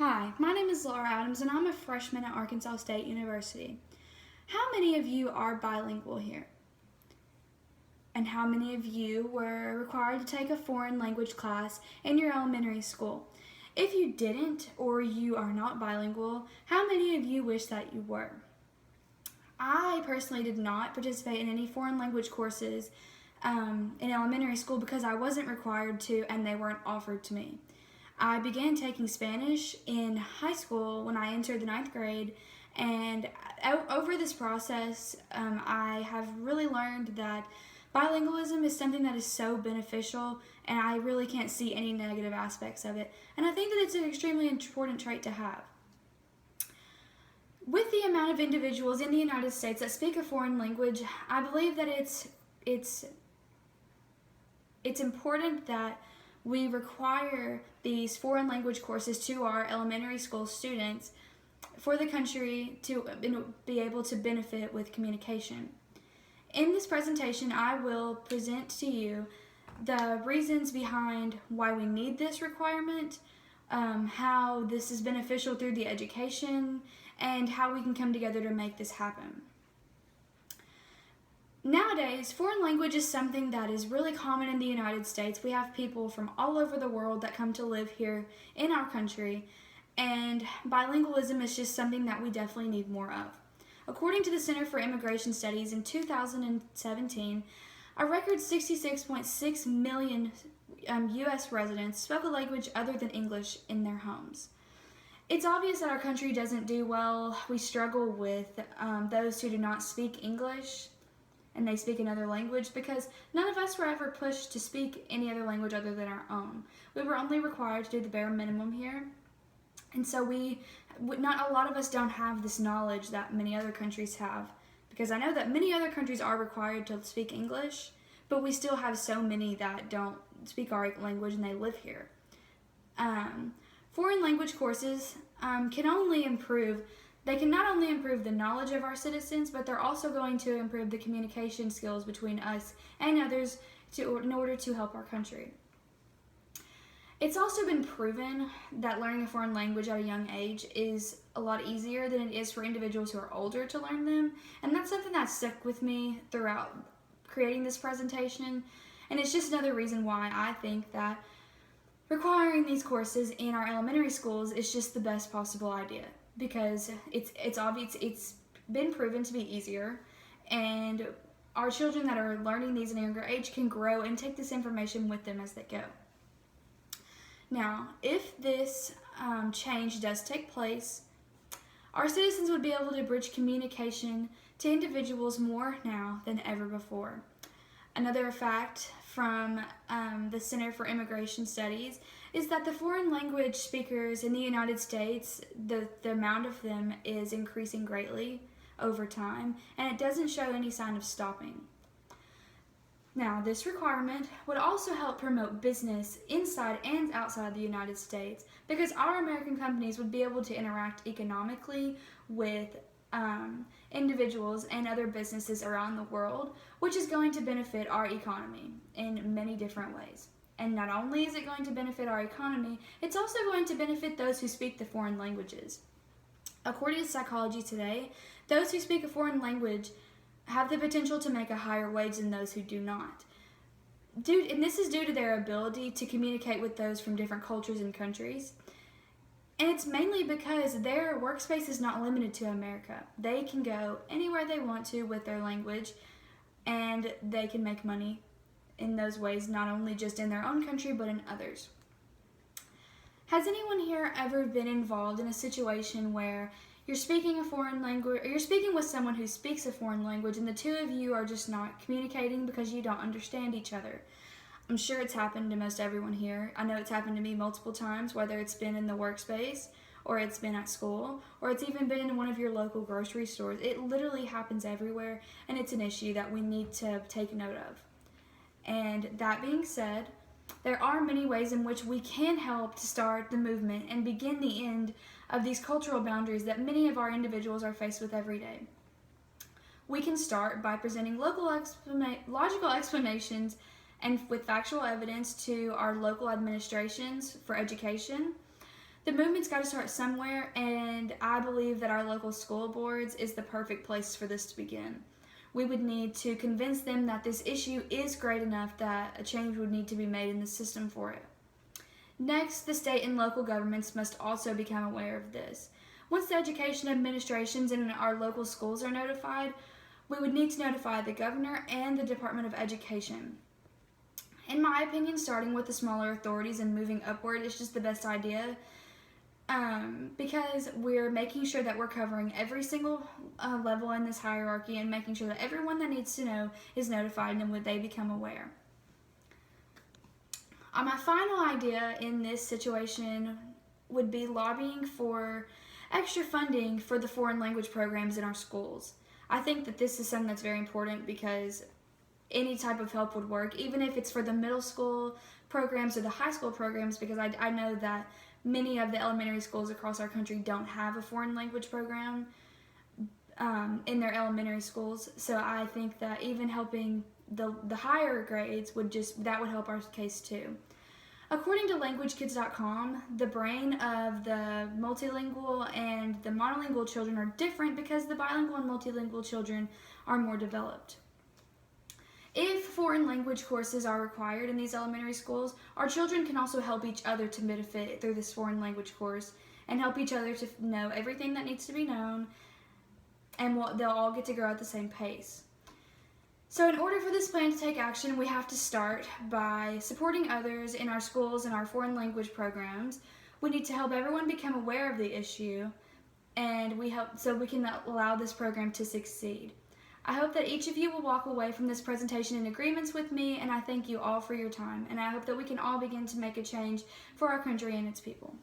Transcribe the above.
Hi, my name is Laura Adams and I'm a freshman at Arkansas State University. How many of you are bilingual here? And how many of you were required to take a foreign language class in your elementary school? If you didn't or you are not bilingual, how many of you wish that you were? I personally did not participate in any foreign language courses in elementary school because I wasn't required to and they weren't offered to me. I began taking Spanish in high school when I entered the ninth grade, and over this process, I have really learned that bilingualism is something that is so beneficial, and I really can't see any negative aspects of it. And I think that it's an extremely important trait to have. With the amount of individuals in the United States that speak a foreign language, I believe that it's important that we require these foreign language courses to our elementary school students for the country to be able to benefit with communication. In this presentation, I will present to you the reasons behind why we need this requirement, how this is beneficial through the education, and how we can come together to make this happen. Nowadays, foreign language is something that is really common in the United States. We have people from all over the world that come to live here in our country, and bilingualism is just something that we definitely need more of. According to the Center for Immigration Studies, in 2017, a record 66.6 million U.S. residents spoke a language other than English in their homes. It's obvious that our country doesn't do well. We struggle with those who do not speak English and they speak another language because none of us were ever pushed to speak any other language other than our own. We were only required to do the bare minimum here, and so not a lot of us don't have this knowledge that many other countries have, because I know that many other countries are required to speak English, but we still have so many that don't speak our language and they live here. Foreign language courses can not only improve the knowledge of our citizens, but they're also going to improve the communication skills between us and others in order to help our country. It's also been proven that learning a foreign language at a young age is a lot easier than it is for individuals who are older to learn them, and that's something that stuck with me throughout creating this presentation, and it's just another reason why I think that requiring these courses in our elementary schools is just the best possible idea, because it's obvious, it's been proven to be easier, and our children that are learning these at a younger age can grow and take this information with them as they go. Now, if this change does take place, our citizens would be able to bridge communication to individuals more now than ever before. Another fact from the Center for Immigration Studies is that the foreign language speakers in the United States, the amount of them is increasing greatly over time, and it doesn't show any sign of stopping. Now, this requirement would also help promote business inside and outside the United States, because our American companies would be able to interact economically with individuals and other businesses around the world, which is going to benefit our economy in many different ways. And not only is it going to benefit our economy, it's also going to benefit those who speak the foreign languages. According to Psychology Today, those who speak a foreign language have the potential to make a higher wage than those who do not. And this is due to their ability to communicate with those from different cultures and countries. And it's mainly because their workspace is not limited to America. They can go anywhere they want to with their language, and they can make money in those ways, not only just in their own country, but in others. Has anyone here ever been involved in a situation where you're speaking a foreign language, or you're speaking with someone who speaks a foreign language, and the two of you are just not communicating because you don't understand each other? I'm sure it's happened to most everyone here. I know it's happened to me multiple times, whether it's been in the workspace, or it's been at school, or it's even been in one of your local grocery stores. It literally happens everywhere, and it's an issue that we need to take note of. And that being said, there are many ways in which we can help to start the movement and begin the end of these cultural boundaries that many of our individuals are faced with every day. We can start by presenting logical explanations and with factual evidence to our local administrations for education, The movement's got to start somewhere, and I believe that our local school boards is the perfect place for this to begin. We would need to convince them that this issue is great enough that a change would need to be made in the system for it. Next, the state and local governments must also become aware of this. Once the education administrations in our local schools are notified, we would need to notify the governor and the Department of Education. In my opinion, starting with the smaller authorities and moving upward is just the best idea, because we're making sure that we're covering every single level in this hierarchy and making sure that everyone that needs to know is notified and would they become aware. My final idea in this situation would be lobbying for extra funding for the foreign language programs in our schools. I think that this is something that's very important because any type of help would work, even if it's for the middle school programs or the high school programs, because I know that many of the elementary schools across our country don't have a foreign language program in their elementary schools. So I think that even helping the higher grades would help our case too. According to languagekids.com, the brain of the multilingual and the monolingual children are different because the bilingual and multilingual children are more developed. If foreign language courses are required in these elementary schools, our children can also help each other to benefit through this foreign language course and help each other to know everything that needs to be known, and they'll all get to grow at the same pace. So in order for this plan to take action, we have to start by supporting others in our schools and our foreign language programs. We need to help everyone become aware of the issue, and we can allow this program to succeed. I hope that each of you will walk away from this presentation in agreements with me, and I thank you all for your time, and I hope that we can all begin to make a change for our country and its people.